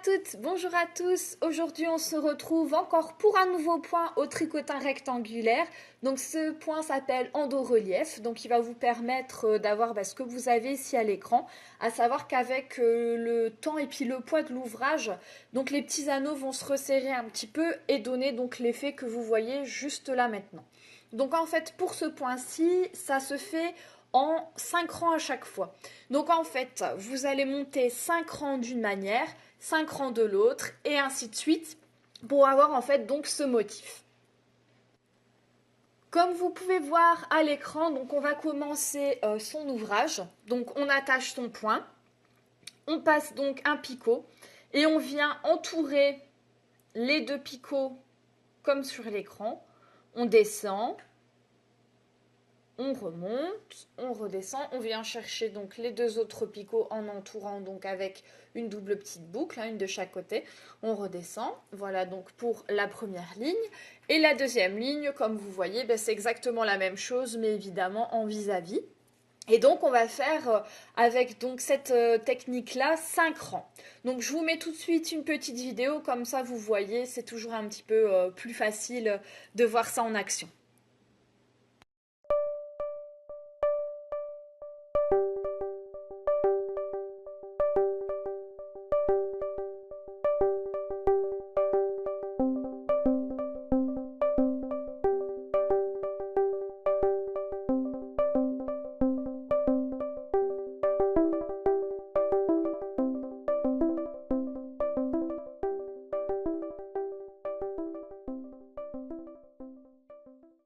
toutes, bonjour à tous. Aujourd'hui, on se retrouve encore pour un nouveau point au tricotin rectangulaire. Donc, ce point s'appelle endorelief. Donc, il va vous permettre d'avoir ce que vous avez ici à l'écran. À savoir qu'avec le temps et puis le poids de l'ouvrage, donc les petits anneaux vont se resserrer un petit peu et donner donc l'effet que vous voyez juste là maintenant. Donc, en fait, pour ce point-ci, ça se fait en 5 rangs à chaque fois. Donc en fait, vous allez monter 5 rangs d'une manière, 5 rangs de l'autre, et ainsi de suite, pour avoir en fait donc ce motif. Comme vous pouvez voir à l'écran, donc on va commencer son ouvrage. Donc on attache son point, on passe donc un picot, et on vient entourer les deux picots comme sur l'écran. On descend, on remonte, on redescend, on vient chercher donc les deux autres picots en entourant donc avec une double petite boucle, une de chaque côté. On redescend, voilà donc pour la première ligne. Et la deuxième ligne, comme vous voyez, c'est exactement la même chose, mais évidemment en vis-à-vis. Et donc on va faire avec donc cette technique-là 5 rangs. Donc je vous mets tout de suite une petite vidéo, comme ça vous voyez, c'est toujours un petit peu plus facile de voir ça en action.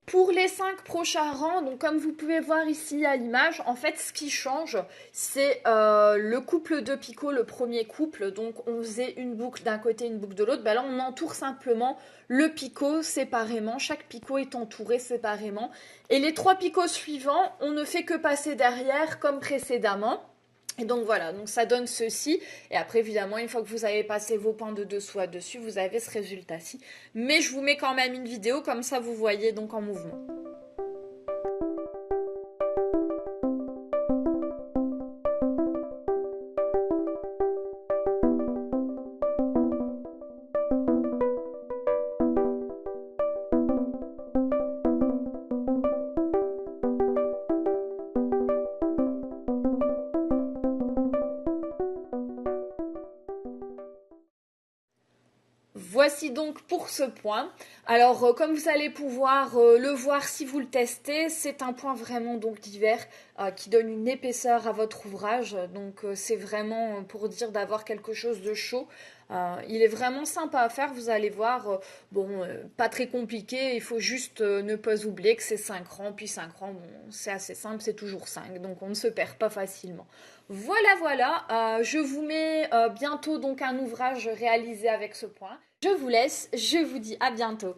Pour les 5 prochains rangs, donc comme vous pouvez voir ici à l'image, en fait ce qui change, c'est le couple de picots, le premier couple. Donc on faisait une boucle d'un côté, une boucle de l'autre. Là on entoure simplement le picot séparément. Chaque picot est entouré séparément. Et les 3 picots suivants, on ne fait que passer derrière comme précédemment. Et donc voilà, donc ça donne ceci. Et après, évidemment, une fois que vous avez passé vos points de dessous à dessus, vous avez ce résultat-ci. Mais je vous mets quand même une vidéo, comme ça vous voyez donc en mouvement. Voici donc pour ce point. Alors comme vous allez pouvoir le voir si vous le testez, c'est un point vraiment donc divers qui donne une épaisseur à votre ouvrage. Donc c'est vraiment pour dire d'avoir quelque chose de chaud. Il est vraiment sympa à faire, vous allez voir, pas très compliqué, il faut juste ne pas oublier que c'est 5 rangs, puis 5 rangs, c'est assez simple, c'est toujours 5, donc on ne se perd pas facilement. Voilà, je vous mets bientôt donc un ouvrage réalisé avec ce point. Je vous laisse, je vous dis à bientôt.